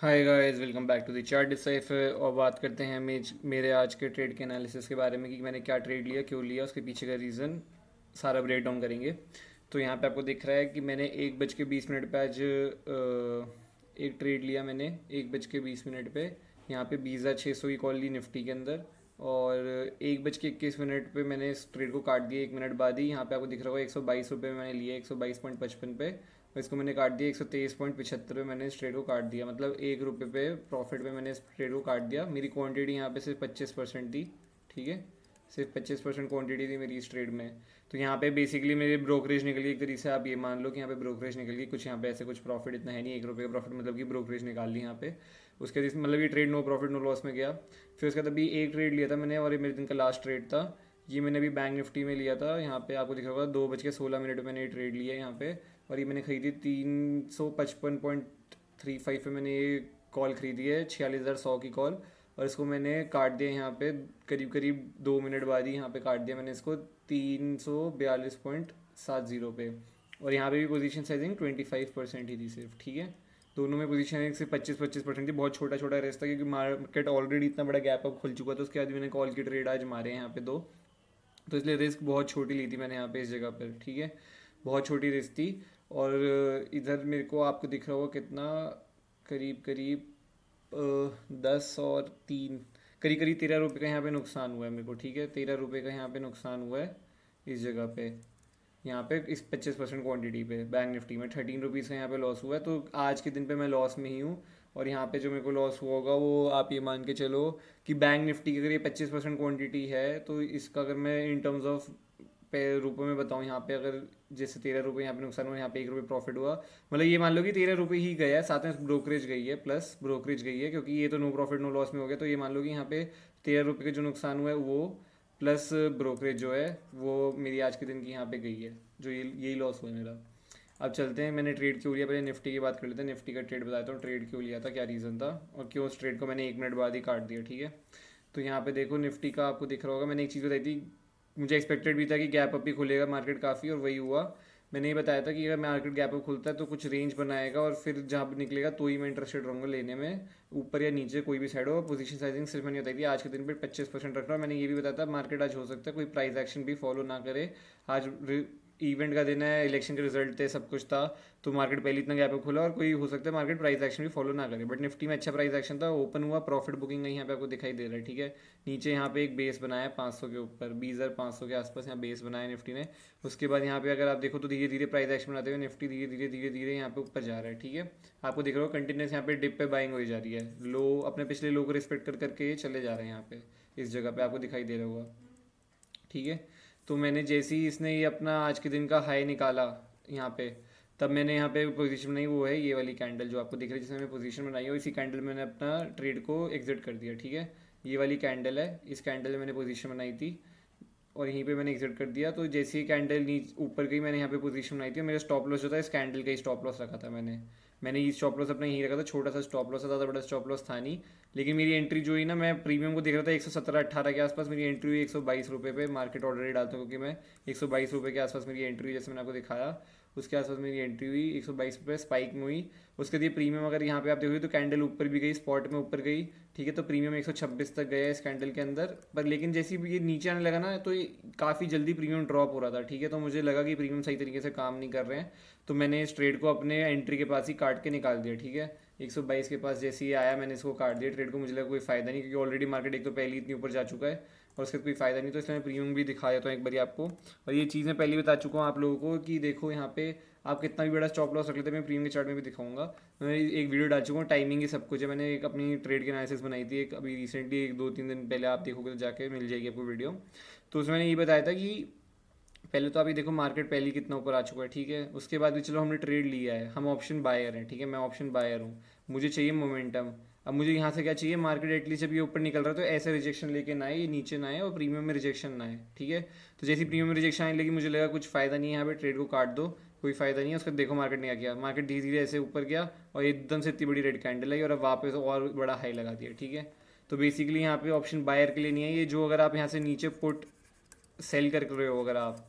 Hi guys, welcome back to the chart decipher. और बात करते हैं मेरे आज के ट्रेड के एनालिसिस के बारे में कि मैंने क्या ट्रेड लिया, क्यों लिया, उसके पीछे का रीज़न सारा ब्रेक डाउन करेंगे। तो यहाँ पे आपको दिख रहा है कि मैंने 1:20 पे आज एक ट्रेड लिया। मैंने 1:20 पे यहाँ पे वीज़ा 600 की कॉल ली निफ्टी के अंदर। और 1:21 पे मैंने इस ट्रेड को काट दिया 1 मिनट बाद ही। यहाँ पे आपको दिख रहा होगा 122 रुपये मैंने लिया, 122.55 पे। और इसको मैंने काट दिया 123.75 पे। मैंने इस ट्रेड को काट दिया, मतलब 1 रुपये पे प्रॉफिट पे मैंने इस ट्रेड को काट दिया। मेरी क्वांटिटी यहाँ पे सिर्फ 25% थी, ठीक है। सिर्फ 25% क्वांटिटी थी मेरी इस ट्रेड में। तो यहाँ पे बेसिकली मेरी ब्रोकरेज निकल गई एक तरीके से। आप ये मान लो कि यहाँ पे ब्रोकरेज निकल गई कुछ। यहाँ पे ऐसे कुछ प्रॉफिट इतना है नहीं, 1 रुपये का प्रॉफिट, मतलब कि ब्रोकरेज निकाल ली यहाँ पे। उसके मतलब ये trade no profit no loss में गया। फिर उसके बाद अभी एक ट्रेड लिया था मैंने, और ये मेरे दिन का लास्ट ट्रेड था। ये मैंने अभी बैंक निफ्टी में लिया था। यहाँ पे आपको दिख रहा होगा 2:16 पे मैंने ये ट्रेड लिया है यहाँ पे। और ये मैंने खरीदी 355.35 पे मैंने ये कॉल खरीदी है, 46,100 की कॉल। और इसको मैंने काट दिया यहाँ पे करीब करीब 2 मिनट बाद ही। यहाँ पे काट दिया मैंने इसको 342.70 पे। और यहाँ पे भी पोजीशन साइजिंग 25% ही थी सिर्फ, ठीक है। दोनों में पोजीशन सिर्फ 25-25% थी। बहुत छोटा छोटा रेस था क्योंकि मार्केट ऑलरेडी इतना बड़ा गैप अप खुल चुका था। उसके बाद मैंने कॉल की ट्रेड आज मारे हैं यहाँ पे दो। तो इसलिए रिस्क बहुत छोटी ली थी मैंने यहाँ पे इस जगह पर, ठीक है। बहुत छोटी रिस्क थी। और इधर मेरे को आपको दिख रहा होगा कितना, करीब करीब 10 और 3, करीब करीब 13 रुपये का यहाँ पे नुकसान हुआ है मेरे को, ठीक है। 13 रुपये का यहाँ पे नुकसान हुआ है इस जगह पे। यहाँ पे इस 25% क्वांटिटी पे बैंक निफ्टी में 13 रुपीज़ का यहाँ पे लॉस हुआ है। तो आज के दिन पे मैं लॉस में ही हूँ। और यहाँ पे जो मेरे को लॉस हुआ होगा वो आप ये मान के चलो कि बैंक निफ्टी की अगर ये 25% क्वांटिटी है तो इसका अगर मैं इन टर्म्स ऑफ पे रुपये में बताऊँ, यहाँ पे अगर जैसे 13 रुपये यहाँ पे नुकसान हुआ, यहाँ पे 1 रुपये प्रॉफिट हुआ, मतलब ये मान लो कि 13 रुपये ही गया है। साथ में ब्रोकरेज गई है, प्लस ब्रोकरेज गई है, क्योंकि ये तो नो प्रॉफिट नो लॉस में हो गया। तो ये मान लो कि यहाँ पे 13 रुपये का जो नुकसान हुआ है वो प्लस ब्रोकरेज जो है वो मेरी आज के दिन की यहाँ पे गई है, जो ये यही लॉस हुआ है मेरा। अब चलते हैं मैंने ट्रेड क्यों लिया, पहले निफ्टी की बात कर लेते हैं। निफ्टी का ट्रेड बताता हूँ, ट्रेड क्यों लिया था, क्या रीज़न था, और क्यों उस ट्रेड को मैंने 1 मिनट बाद ही काट दिया, ठीक है। तो यहाँ पे देखो निफ्टी का आपको दिख रहा होगा, मैंने एक चीज़ बताई थी। मुझे एक्सपेक्टेड भी था कि गैप अप ही खुलेगा मार्केट काफ़ी, और वही हुआ। मैंने ये बताया था कि अगर मार्केट गैप अप खुलता है तो कुछ रेंज बनाएगा, और फिर जहाँ भी निकलेगा तो ही मैं इंटरेस्टेड रहूँगा लेने में, ऊपर या नीचे कोई भी साइड हो। पोजीशन साइजिंग सिर्फ मैंने बताई थी आज के दिन पे 25% रख रहा हूँ। मैंने ये भी बताया था मार्केट आज हो सकता है कोई प्राइस एक्शन भी फॉलो ना करे। आज इवेंट का दिन है, इलेक्शन के रिजल्ट थे, सब कुछ था। तो मार्केट पहले इतना गैप अप खुला, और कोई हो सकता है मार्केट प्राइस एक्शन भी फॉलो ना करे। बट निफ्टी में अच्छा प्राइस एक्शन था, ओपन हुआ, प्रॉफिट बुकिंग यहाँ पे आपको दिखाई दे रहा है, ठीक है। नीचे यहाँ पे एक बेस बनाया है 500 के ऊपर, 20,500 के आसपास यहाँ बेस बनाया है निफ्टी ने। उसके बाद यहाँ पे अगर आप देखो तो धीरे धीरे प्राइस एक्शन बनाते हुए निफ्टी धीरे धीरे धीरे धीरे यहाँ पे ऊपर जा रहा है, ठीक है। आपको दिख रहा हो कंटिन्यूस यहाँ पे डिप पे बाइंग हो जा रही है। लो अपने पिछले लो को रिस्पेक्ट कर करके ये चले जा रहे हैं यहाँ पे, इस जगह पे आपको दिखाई दे रहा होगा, ठीक है। तो मैंने जैसे ही इसने ये अपना आज के दिन का हाई निकाला यहाँ पे, तब मैंने यहाँ पे पोजीशन बनाई, वो है ये वाली कैंडल जो आपको दिख रही है जिसमें मैंने पोजीशन बनाई है। इसी कैंडल में मैंने अपना ट्रेड को एग्जिट कर दिया, ठीक है। ये वाली कैंडल है, इस कैंडल में मैंने पोजीशन बनाई थी, और यहीं पे मैंने एग्जिट कर दिया। तो जैसे ही कैंडल नीचे ऊपर गई, मैंने यहाँ पे पोजीशन बनाई थी, और मेरा स्टॉप लॉस जो था इस कैंडल का ही स्टॉप लॉस रखा था मैंने ये स्टॉप लॉस अपना यहीं रखा था। छोटा सा स्टॉप लॉस था, ज़्यादा बड़ा स्टॉप लॉस था नहीं। लेकिन मेरी एंट्री जो हुई ना, मैं प्रीमियम को देख रहा था 117-18 के आसपास, मेरी एंट्री हुई 122 रुपये पे। मार्केट ऑलरेडी डालता हूँ क्योंकि मैं 122 रुपये के आसपास मेरी एंट्री हुई, जैसे मैंने आपको दिखाया उसके आसपास मेरी एंट्री हुई 122 रुपये स्पाइक में हुई। उसके बाद ये प्रीमियम अगर यहाँ पे आप देखोगे तो कैंडल ऊपर भी गई, स्पॉट में ऊपर गई, ठीक है। तो प्रीमियम 126 तक गया इस कैंडल के अंदर पर। लेकिन जैसे ही ये नीचे आने लगा ना, तो ये काफ़ी जल्दी प्रीमियम ड्रॉप हो रहा था, ठीक है। तो मुझे लगा कि प्रीमियम सही तरीके से काम नहीं कर रहे हैं। तो मैंने इस ट्रेड को अपने एंट्री के पास ही काट के निकाल दिया, ठीक है। 122 के पास जैसे ही आया मैंने इसको काट दिया ट्रेड को। मुझे लगा कोई फ़ायदा नहीं, क्योंकि ऑलरेडी मार्केट एक तो पहले इतनी ऊपर जा चुका है, और उसका कोई फ़ायदा नहीं। तो इसलिए मैं प्रीमियम भी दिखा देता हूँ एक बारी आपको। और ये चीज़ मैं पहले ही बता चुका हूँ आप लोगों को कि देखो यहाँ पे आप कितना भी बड़ा स्टॉप लॉस रख लेते हैं, मैं प्रीमियम के चार्ट में भी दिखाऊंगा। मैं एक वीडियो डाल चुका हूँ, टाइमिंग ही सब कुछ है। मैंने एक अपनी ट्रेड की एनालिसिस बनाई थी एक अभी रिसेंटली, 1-2-3 दिन पहले, आप देखोगे तो जाके मिल जाएगी आपको वीडियो। तो उसमें मैंने ये बताया था कि पहले तो अभी देखो मार्केट पहले ही कितना ऊपर आ चुका है, ठीक है। उसके बाद भी चलो हमने ट्रेड लिया है, हम ऑप्शन बायर हैं, ठीक है। मैं ऑप्शन बायर हूँ, मुझे चाहिए मोमेंटम। अब मुझे यहाँ से क्या चाहिए, मार्केट एटलीस्ट जब ये ऊपर निकल रहा है तो ऐसे रिजेक्शन लेके ना आए, ये नीचे ना आए, और प्रीमियम में रिजेक्शन ना आए, ठीक है। तो जैसे प्रीमियम में रिजेक्शन आने लगी, मुझे लगा कुछ फ़ायदा नहीं है यहाँ पे, ट्रेड को काट दो, कोई फ़ायदा नहीं है। उसका देखो मार्केट ने क्या किया, मार्केट धीरे धीरे ऐसे ऊपर गया, और एकदम से इतनी बड़ी रेड कैंडल आई, और अब वापस और बड़ा हाई लगा दिया, ठीक है। तो बेसिकली यहाँ पे ऑप्शन बायर के लिए नहीं है ये, जो अगर आप यहाँ से नीचे पुट सेल कर रहे हो, अगर आप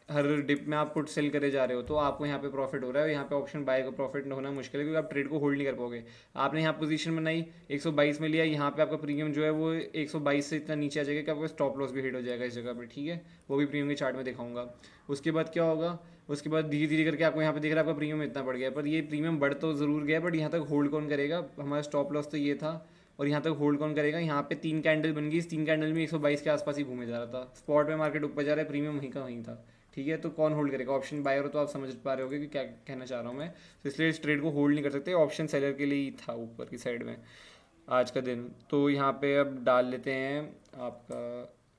हर डिप में आप पुट सेल करे जा रहे हो तो आपको यहाँ पे प्रॉफिट हो रहा है, यहाँ पे ऑप्शन बाय का प्रॉफिट होना मुश्किल है क्योंकि आप ट्रेड को होल्ड नहीं कर पाओगे। आपने यहाँ पोजीशन बनाई 122 में लिया, यहाँ पे आपका प्रीमियम जो है वो 122 से इतना नीचे आ जाएगा कि आपका स्टॉप लॉस भी हिट हो जाएगा इस जगह पे, ठीक है। वो भी प्रीमियम के चार्ट में दिखाऊंगा। उसके बाद क्या होगा, उसके बाद धीरे धीरे करके आपको यहाँ पे दिख रहा है आपका प्रीमियम इतना बढ़ गया, पर ये प्रीमियम बढ़ तो ज़रूर गया बट यहाँ तक होल्ड कौन करेगा, हमारा स्टॉप लॉस तो ये था और यहाँ तक होल्ड कौन करेगा। यहाँ पे 3 कैंडल बन गई, इस 3 कैंडल में 122 के आसपास ही घूमे जा रहा था, स्पॉट में मार्केट ऊपर जा रहा है, प्रीमियम वहीं का वहीं था, ठीक है। तो कौन होल्ड करेगा, ऑप्शन बायर हो तो आप समझ पा रहे होगे कि क्या कहना चाह रहा हूँ मैं। तो इसलिए इस ट्रेड को होल्ड नहीं कर सकते, ऑप्शन सेलर के लिए ही था ऊपर की साइड में आज का दिन। तो यहाँ पे अब डाल लेते हैं आपका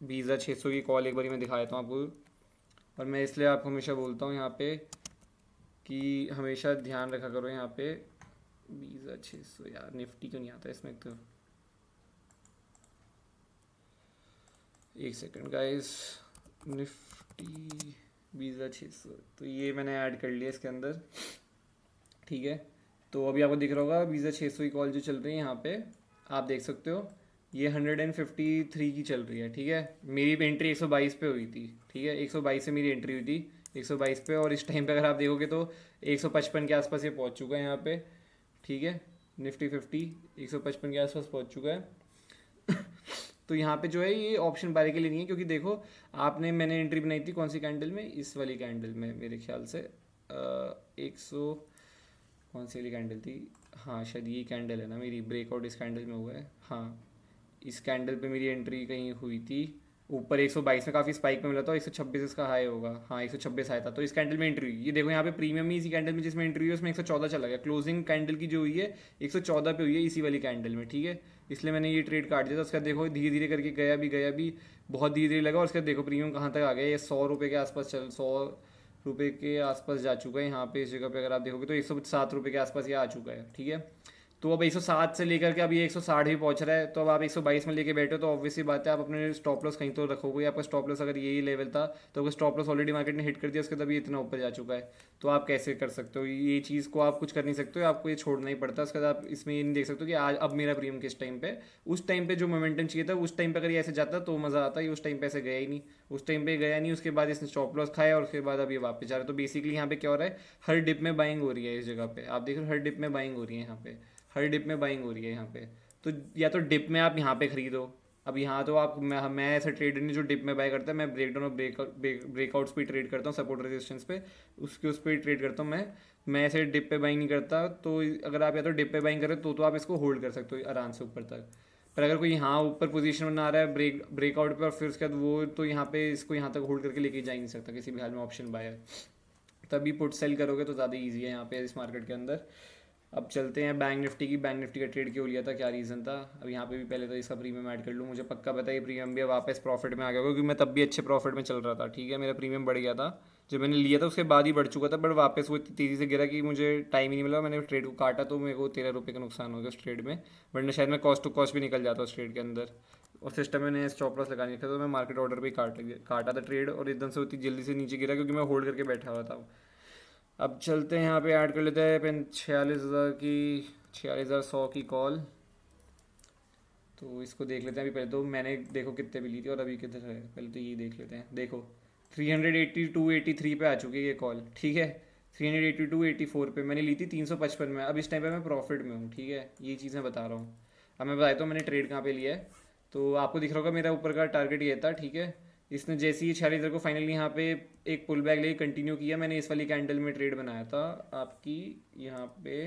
वीज़ा 600 की कॉल, एक बार मैं दिखा देता हूँ आपको। और मैं इसलिए आपको हमेशा बोलता हूँ यहाँ पे कि हमेशा ध्यान रखा करो यहाँ पे वीज़ा 600, यार निफ्टी क्यों नहीं आता इसमें, तो एक सेकंड गाइस, निफ्टी वीज़ा 600, तो ये मैंने ऐड कर लिया इसके अंदर, ठीक है। तो अभी आपको दिख रहा होगा वीज़ा 600 की कॉल जो चल रही है यहाँ पे, आप देख सकते हो ये 153 की चल रही है, ठीक है। मेरी एंट्री 122 पे हुई थी, ठीक है, 122 से मेरी एंट्री हुई थी 122 पे, और इस टाइम पे अगर आप देखोगे तो 155 के आसपास ये पहुँच चुका है यहाँ पे, ठीक है। निफ्टी 50 155 के आसपास पहुँच चुका है। तो यहाँ पे जो है ये ऑप्शन बाय के लिए नहीं है क्योंकि देखो आपने, मैंने एंट्री बनाई थी कौन सी कैंडल में, इस वाली कैंडल में मेरे ख्याल से 100, कौन सी वाली कैंडल थी, हाँ शायद ये कैंडल है ना मेरी, ब्रेकआउट इस कैंडल में हुआ है, हाँ इस कैंडल पे मेरी एंट्री कहीं हुई थी ऊपर 122 में, काफ़ी स्पाइक में मिला था, 126 इसका हाई होगा, हाँ 126 आया था, तो इस कैंडल में एंट्री हुई। ये देखो यहाँ पे प्रीमियम ही इसी कैंडल में जिसमें एंट्री हुई है उसमें 114 चला गया, क्लोजिंग कैंडल की जो हुई है 114 पे हुई है इसी वाली कैंडल में, ठीक है। इसलिए मैंने ये ट्रेड काट दिया था। उसका देखो धीरे धीरे करके गया भी बहुत धीरे धीरे लगा, और उसका देखो प्रीमियम कहाँ तक आ गया, ये 100 रुपये के आसपास 100 रुपये के आसपास जा चुका है यहाँ पे। इस जगह पे अगर आप देखोगे तो 107 रुपये के आसपास ये आ चुका है, ठीक है। तो अब 107 से लेकर के अब ये 160 भी पहुंच रहा है, तो अब आप 122 में लेके बैठे हो तो ऑब्वियसली बात है आप अपने स्टॉप लॉस कहीं तो रखोगे। आपका स्टॉप लॉस अगर यही लेवल था तो अगर स्टॉप लॉस ऑलरेडी मार्केट ने हिट कर दिया उसके तब ये इतना ऊपर जा चुका है, तो आप कैसे कर सकते हो ये चीज़ को, आप कुछ कर नहीं सकते हो, आपको ये छोड़ना ही पड़ता है। उसके बाद आप इसमें ये नहीं देख सकते हो कि आज अब मेरा प्रीमियम किस टाइम पे, उस टाइम पे जो मोमेंटम चाहिए था उस टाइम पे अगर ये ऐसे जाता तो मज़ा आता, ये उस टाइम पे ऐसे गया ही नहीं, उस टाइम पे गया नहीं, उसके बाद इसने स्टॉप लॉस खाया और उसके बाद अब ये वापस जा रहा है। तो बेसिकली यहाँ पे क्या हो रहा है, हर डिप में बाइंग हो रही है इस जगह पे, आप देख रहे हो हर डिप में बाइंग हो रही है यहाँ पे, हर डिप में बाइंग हो रही है यहाँ पे। तो या तो डिप में आप यहाँ पे खरीदो, अब यहाँ तो आप, मैं ऐसा ट्रेडर नहीं जो डिप में बाय करता है, मैं ब्रेकडाउन और ब्रेकआउट्स पे ट्रेड करता हूँ, सपोर्ट रेजिस्टेंस पे उस पर ट्रेड करता हूँ मैं ऐसे डिप पे बाइंग नहीं करता। तो अगर आप या तो डिप पे बाइंग करें तो आप इसको होल्ड कर सकते हो आराम से ऊपर तक। पर अगर कोई यहाँ ऊपर पोजीशन बना रहा है ब्रेकआउट पे और फिर उसके बाद वो, तो यहाँ पे इसको यहाँ तक होल्ड करके लेके जा ही नहीं सकता किसी भी हाल में ऑप्शन बायर। तभी पुट सेल करोगे तो ज़्यादा ईजी है यहाँ पे इस मार्केट के अंदर। अब चलते हैं बैंक निफ्टी की, बैंक निफ्टी का ट्रेड क्यों लिया था, क्या रीज़न था। अब यहाँ पे भी पहले तो इसका प्रीमियम ऐड कर लूँ, मुझे पक्का पता है ये प्रीमियम भी वापस प्रॉफिट में आ गया क्योंकि मैं तब भी अच्छे प्रॉफिट में चल रहा था, ठीक है। मेरा प्रीमियम बढ़ गया था जब मैंने लिया था, उसके बाद ही बढ़ चुका था, बट वापस वो इतनी तेज़ी से गिरा कि मुझे टाइम ही नहीं मिला, मैंने ट्रेड को काटा तो मेरे को 13 रुपये का नुकसान हो गया उस ट्रेड में, वरना शायद मैं कॉस्ट टू कॉस्ट भी निकल जाता उस ट्रेड के अंदर। और सिस्टम में स्टॉप लॉस लगाने था तो मैं मार्केट ऑर्डर पे काटा था ट्रेड, और एकदम से उतनी जल्दी से नीचे गिरा क्योंकि मैं होल्ड करके बैठा हुआ था। अब चलते हैं यहाँ पे ऐड कर लेते हैं 46,000 की, 46,100 की कॉल। तो इसको देख लेते हैं अभी, पहले तो मैंने देखो कितने भी ली थी और अभी कितने है, पहले तो ये देख लेते हैं। देखो 382.83 पे आ चुकी है ये कॉल, ठीक है। 382.84 पे मैंने ली थी 355 में, अब इस टाइम पे मैं प्रॉफिट में हूँ, ठीक है। ये चीज़ मैं बता रहा हूँ। अब मैं बताता हूँ मैंने ट्रेड कहाँ पे लिया है। तो आपको दिख रहा होगा मेरा ऊपर का टारगेट ये था, ठीक है। इसने जैसे ही 46,000 को फाइनली यहाँ पे एक पुल बैक लेके कंटिन्यू किया, मैंने इस वाली कैंडल में ट्रेड बनाया था आपकी, यहाँ पे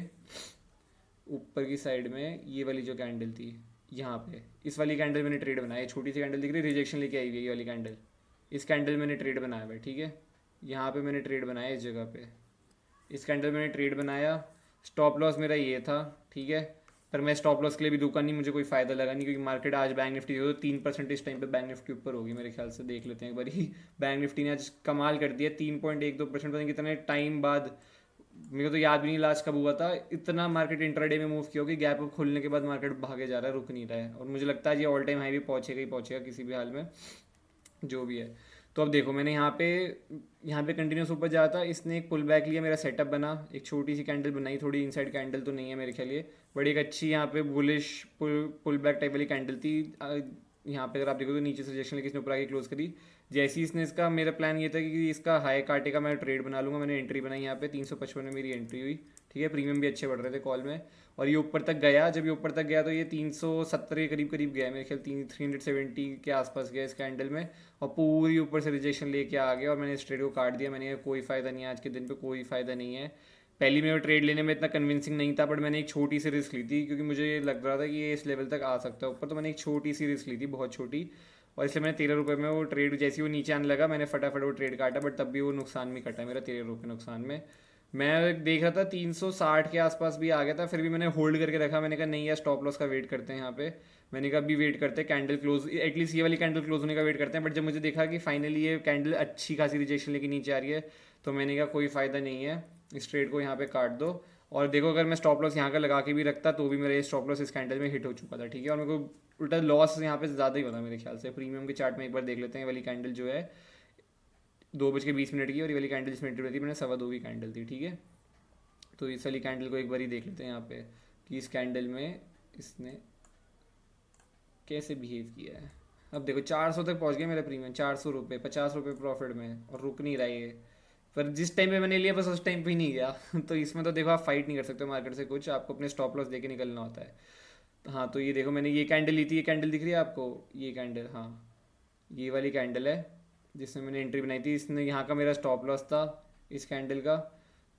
ऊपर की साइड में ये वाली जो कैंडल थी यहाँ पे, इस वाली कैंडल मैंने ट्रेड बनाया। छोटी सी कैंडल दिख रही है, रिजेक्शन लेके आई हुई है ये वाली कैंडल, इस कैंडल मैंने ट्रेड बनाया हुआ है, ठीक है। यहाँ पे मैंने ट्रेड बनाया इस जगह पे, इस कैंडल मैंने ट्रेड बनाया। स्टॉप लॉस मेरा ये था, ठीक है। पर मैं स्टॉप लॉस के लिए भी दुका नहीं, मुझे कोई फ़ायदा लगा नहीं क्योंकि मार्केट आज बैंक निफ्टी हो तो 3% इस टाइम पे बैंक निफ्टी ऊपर होगी मेरे ख्याल से। देख लेते हैं एक बार ही, बैंक निफ्टी ने आज कमाल कर दिया, 3.12%, पता नहीं कितने टाइम बाद, मेरे को तो याद भी नहीं लास्ट कब हुआ था इतना मार्केट इंट्राडे में मूव किया होगी। गैप अप खुलने के बाद मार्केट भागे जा रहा है, रुक नहीं रहा है, और मुझे लगता है ये ऑल टाइम हाई भी पहुंचेगा ही पहुंचेगा किसी भी हाल में, जो भी है। तो अब देखो मैंने यहाँ पे कंटिन्यूस ऊपर जाया था, इसने एक पुल बैक लिया, मेरा सेटअप बना, एक छोटी सी कैंडल बनाई, थोड़ी इनसाइड कैंडल तो नहीं है मेरे ख्याल ये, बड़ी एक अच्छी यहाँ पे बुलिश पुल बैक टाइप वाली कैंडल थी। यहाँ पे अगर आप देखो तो नीचे से रिजेक्शन लेके इसने ऊपर आके क्लोज करी, जैसे ही इसने इसका, मेरा प्लान ये था कि इसका हाई काटेगा, मैं ट्रेड बना लूँगा। मैंने एंट्री बनाई यहाँ पे 355 में मेरी एंट्री हुई, ठीक है। प्रीमियम भी अच्छे बढ़ रहे थे कॉल में, और ये ऊपर तक गया। जब ये ऊपर तक गया तो ये 370 के करीब करीब गया, मेरे ख्याल 370 के आसपास गया इस कैंडल में, और पूरी ऊपर से रिजेक्शन लेके आ गया और मैंने इस ट्रेड को काट दिया। मैंने कहा कोई फ़ायदा नहीं है, आज के दिन पे कोई फ़ायदा नहीं है। पहली मेरे ट्रेड लेने में इतना कन्विंसिंग नहीं था, बट मैंने एक छोटी सी रिस्क ली थी क्योंकि मुझे ये लग रहा था कि ये इस लेवल तक आ सकता है ऊपर, तो मैंने एक छोटी सी रिस्क ली थी, बहुत छोटी। और इसलिए मैंने 13 रुपये में वो ट्रेड, जैसे ही वो नीचे आने लगा मैंने फटाफट वो ट्रेड काटा, बट तब भी वो नुकसान में कटा मेरा 13 रुपये नुकसान में। मैं देख रहा था 360 के आसपास भी आ गया था, फिर भी मैंने होल्ड करके रखा। मैंने कहा नहीं यार, स्टॉप लॉस का वेट करते हैं यहाँ पे। मैंने कहा अभी वेट करते हैं, कैंडल क्लोज, एटलीस्ट ये वाली कैंडल क्लोज होने का वेट करते हैं। बट जब मुझे देखा कि फाइनली ये कैंडल अच्छी खासी रिजेक्शन लेके नीचे आ रही है, तो मैंने कहा कोई फ़ायदा नहीं है, इस ट्रेड को यहाँ पे काट दो। और देखो, अगर मैं स्टॉप लॉस यहाँ का लगा के भी रखता तो भी मेरा ये स्टॉप लॉस इस कैंडल में हिट हो चुका था, ठीक है। और मेरे को उल्टा लॉस यहाँ पे ज़्यादा ही होता मेरे ख्याल से। प्रीमियम के चार्ट में एक बार देख लेते हैं, ये वाली कैंडल जो है 2:20 की, और ये वाली कैंडल जिसमें एंट्री हुई थी मैंने 2:15 की कैंडल थी, ठीक है। तो इस वाली कैंडल को एक बार ही देख लेते हैं यहाँ पे कि इस कैंडल में इसने कैसे बिहेव किया है। अब देखो 400 तक पहुँच गया मेरा प्रीमियम, 400 रुपये, 50 रुपये प्रॉफिट में, और रुक नहीं रहा ये। पर जिस टाइम पे मैंने लिया बस उस टाइम पे ही नहीं गया तो इसमें तो देखो आप फाइट नहीं कर सकते मार्केट से कुछ, आपको अपने स्टॉप लॉस देके निकलना होता है। हाँ, तो ये देखो मैंने ये कैंडल ली थी, ये कैंडल दिख रही है आपको, ये कैंडल, हाँ ये वाली कैंडल है जिसमें मैंने एंट्री बनाई थी। इसने यहाँ का मेरा स्टॉप लॉस था इस कैंडल का,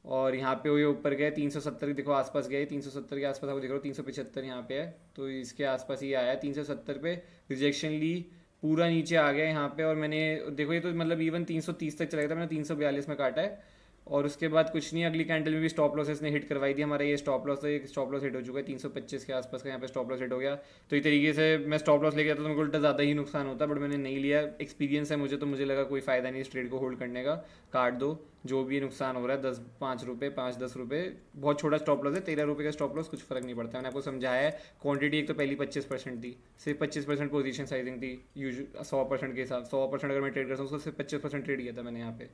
और यहाँ पे वो ये ऊपर गए 370 देखो आसपास गए, 370 के आसपास आपको देख रहा हो, 375 यहाँ पे है, तो इसके आसपास ही आया 370 पे, रिजेक्शन ली, पूरा नीचे आ गया यहाँ पे। और मैंने देखो ये तो मतलब इवन 330 तक चला गया था, मैंने 342 में काटा है। और उसके बाद कुछ नहीं, अगली कैंडल में भी स्टॉप लॉस इसने हिट करवाई थी। हमारा ये स्टॉप लॉस था, ये स्टॉप लॉस हिट हो चुका है 325 के आसपास का, यहाँ पे स्टॉप लॉस हिट हो गया। तो इस तरीके से मैं स्टॉप लॉस लेके आता तो मेरे को उल्टा ज़्यादा ही नुकसान होता, बट मैंने नहीं लिया। एक्सपीरियंस है मुझे, तो मुझे लगा कोई फ़ायदा नहीं इस ट्रेड को होल्ड करने का, काट दो। जो भी नुकसान हो रहा है 5 रुपये 5-10 रुपये, बहुत छोटा स्टॉप लॉस है, 13 रुपये का स्टॉप लॉस, कुछ फ़र्क नहीं पड़ता। मैंने आपको समझाया है। क्वांटिटी एक तो पहली 25% थी, सिर्फ 25% पोजीशन साइजिंग थी, यूज 100% के हिसाब, 100% अगर मैं ट्रेड करता हूँ उसको सिर्फ 25% ट्रेड किया था मैंने यहाँ पे।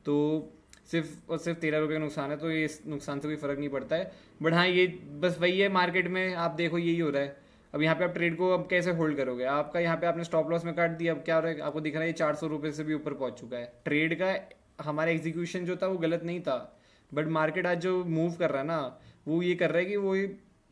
तो सिर्फ और सिर्फ 13 रुपये का नुकसान है, तो ये इस नुकसान से कोई फ़र्क नहीं पड़ता है। बट हाँ, ये बस वही है, मार्केट में आप देखो यही हो रहा है। अब यहाँ पे आप ट्रेड को अब कैसे होल्ड करोगे? आपका यहाँ पे आपने स्टॉप लॉस में काट दिया, अब क्या हो रहा है आपको दिख रहा है ये 400 रुपये से भी ऊपर पहुँच चुका है ट्रेड का। हमारा एग्जीक्यूशन जो था वो गलत नहीं था, बट मार्केट आज जो मूव कर रहा है ना, वो ये कर रहा है कि वो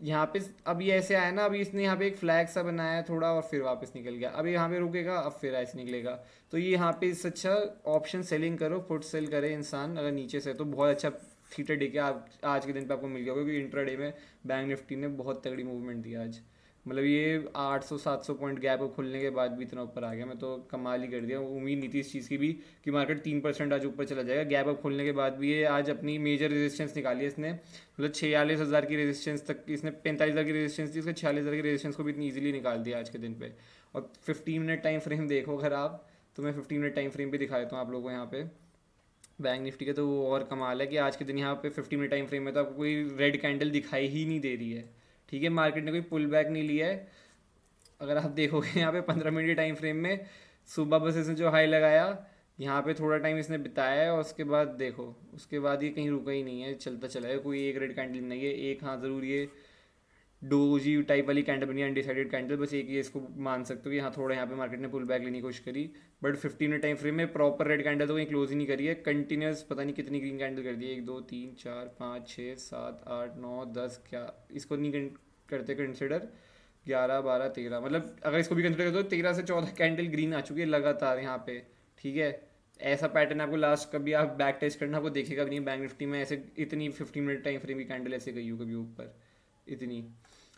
यहाँ पे अब ये ऐसे आया ना, अभी इसने यहाँ पे एक फ्लैग सा बनाया है थोड़ा, और फिर वापस निकल गया, अभी यहाँ पे रुकेगा, अब फिर ऐसे निकलेगा। तो ये यहाँ पे इससे अच्छा ऑप्शन सेलिंग करो, फुट सेल करे इंसान अगर नीचे से, तो बहुत अच्छा थीटर डे के आप आज के दिन पे आपको मिल गया, क्योंकि इंट्राडे में बैंक निफ्टी ने बहुत तगड़ी मूवमेंट दिया आज। मतलब ये 800-700 पॉइंट गैप खुलने के बाद भी इतना ऊपर आ गया, मैं तो कमाल ही कर दिया। उम्मीद नहीं थी इस चीज़ की भी कि मार्केट 3% आज ऊपर चला जाएगा। गैप अप खुलने के बाद भी ये आज अपनी मेजर रेजिस्टेंस निकाली है इसने, मतलब 46,000 की रेजिस्टेंस तक, इसने 45,000 की रेजिस्टेंस थी, उसके 46,000 की रेजिस्टेंस को भी इतनी ईजिली निकाल दिया आज के दिन पे। और 15 मिनट टाइम फ्रेम देखो अगर आप, तो मैं 15 मिनट टाइम फ्रेम भी दिखा देता हूँ आप लोगों को यहाँ पे बैंक निफ्टी का। तो वो और कमाल है कि आज के दिन यहाँ पे 15 मिनट टाइम फ्रेम में तो आपको कोई रेड कैंडल दिखाई ही नहीं दे रही है, ठीक है। मार्केट ने कोई पुल बैक नहीं लिया है। अगर आप देखोगे यहाँ पे 15 मिनट टाइम फ्रेम में, सुबह बस इसने जो हाई लगाया, यहाँ पे थोड़ा टाइम इसने बिताया है, और उसके बाद देखो, उसके बाद ये कहीं रुका ही नहीं है, चलता चला है। कोई एक रेड कैंडल नहीं है, एक हाँ ज़रूर ये डोजी टाइप वाली कैंडल बनी है, अनडिसाइडेड कैंडल, बस एक ये इसको मान सकते हो कि हाँ थोड़ा यहाँ पे मार्केट ने पुल बैक लेने की कोशिश करी। बट 15 मिनट टाइम फ्रेम में प्रॉपर रेड कैंडल तो कहीं क्लोज ही नहीं करी है, कंटिन्यूस पता नहीं कितनी ग्रीन कैंडल कर दी है, 1 2 3 4 5 6 7 8 9 10, क्या इसको नहीं करते कंसिडर, 11 12 13, मतलब अगर इसको भी कंसिडर करते तो 13 से 14 कैंडल ग्रीन आ चुकी है लगातार यहाँ पे, ठीक है। ऐसा पैटर्न आपको लास्ट कभी आप बैक टेस्ट करना, आपको देखेगा भी नहीं बैंक निफ्टी में ऐसे इतनी 15 मिनट टाइम फ्रेम की कैंडल ऐसे गई हो कभी ऊपर इतनी,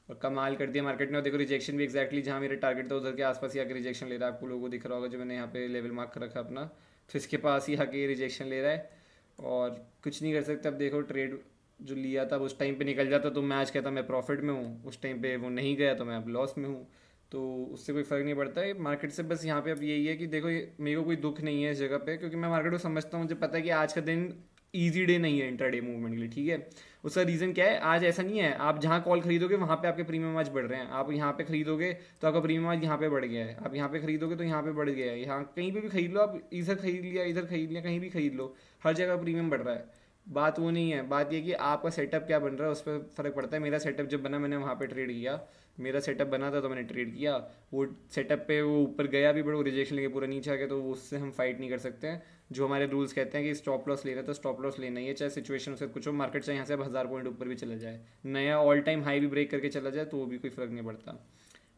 और कमाल कर दिया मार्केट ने। और देखो रिजेक्शन भी एक्जैक्टली जहाँ मेरा टारगेट था उधर के आसपास ही आके रिजेक्शन ले रहा है, आपको लोगों को दिख रहा होगा जो मैंने यहाँ पे लेवल मार्क कर रखा अपना, तो इसके पास ही आके रिजेक्शन ले रहा है, और कुछ नहीं कर सकते। अब देखो ट्रेड जो लिया था उस टाइम पे निकल जाता तो मैं आज कहता मैं प्रॉफिट में हूँ, उस टाइम पे वो नहीं गया तो मैं अब लॉस में हूँ, तो उससे कोई फ़र्क नहीं पड़ता है मार्केट से। बस यहाँ पे अब यही है कि देखो मेरे को कोई दुख नहीं है इस जगह पे, क्योंकि मैं मार्केट को समझता हूँ, मुझे पता है कि आज का दिन ईजी डे नहीं है इंट्राडे मूवमेंट के लिए, ठीक है। उसका रीज़न क्या है, आज ऐसा नहीं है आप जहाँ कॉल खरीदोगे वहाँ पे आपके प्रीमियम आज बढ़ रहे हैं, आप यहाँ पे खरीदोगे तो आपका प्रीमियम आज यहाँ पे बढ़ गया है, आप यहाँ पे खरीदोगे तो यहाँ पे बढ़ गया है, यहाँ कहीं पे भी खरीद लो आप, इधर खरीद लिया इधर खरीद लिया, कहीं भी खरीद लो, हर जगह प्रीमियम बढ़ रहा है। बात वो नहीं है, बात ये कि आपका सेटअप क्या बन रहा है उस पर फ़र्क पड़ता है। मेरा सेटअप जब बना मैंने वहाँ पे ट्रेड किया, मेरा सेटअप बना था तो मैंने ट्रेड किया। वो सेटअप पे वो ऊपर गया भी बट वो रिजेक्शन लेके पूरा नीचे आ गया, तो वो उससे हम फाइट नहीं कर सकते हैं। जो हमारे रूल्स कहते हैं कि स्टॉप लॉस लेना है तो स्टॉप लॉस लेना ही है, चाहे सिचुएशन उससे कुछ हो, मार्केट चाहे यहाँ से 1000 पॉइंट ऊपर भी चला जाए, नया ऑल टाइम हाई भी ब्रेक करके चला जाए तो वो भी कोई फ़र्क नहीं पड़ता।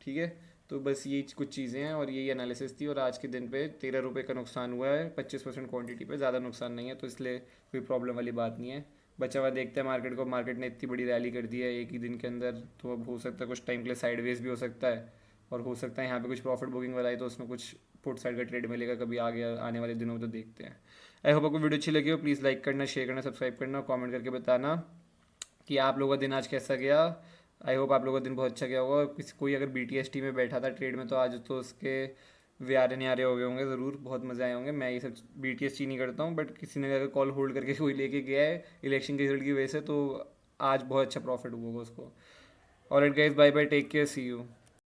ठीक है। तो बस ये कुछ चीज़ें हैं और यही एनालिसिस थी। और आज के दिन पे 13 रुपये का नुकसान हुआ है 25% क्वांटिटी पे, ज़्यादा नुकसान नहीं है, तो इसलिए कोई प्रॉब्लम वाली बात नहीं है। बचा हुआ देखते हैं मार्केट को। मार्केट ने इतनी बड़ी रैली कर दी है एक ही दिन के अंदर, तो अब हो सकता है कुछ टाइम के लिए साइडवेज भी हो सकता है, और हो सकता है यहाँ पे कुछ प्रॉफिट बुकिंग वाला है तो उसमें कुछ पुट साइड का ट्रेड मिलेगा कभी आगे आने वाले दिनों में, तो देखते हैं। आई होप आपको वीडियो अच्छी लगी हो। प्लीज़ लाइक करना, शेयर करना, सब्सक्राइब करना, कमेंट करके बताना कि आप लोगों का दिन आज कैसा गया। आई होप आप लोगों का दिन बहुत अच्छा गया होगा। और किसी कोई अगर BTST में बैठा था ट्रेड में तो आज तो उसके व्यारे न्यारे हो गए होंगे ज़रूर, बहुत मज़े आए होंगे। मैं ये सब BTST नहीं करता हूँ, बट किसी ने अगर कॉल होल्ड करके कोई लेके गया है इलेक्शन के रिजल्ट की वजह से तो आज बहुत अच्छा प्रॉफिट हुआ होगा उसको। और guys, bye bye, take care, see you.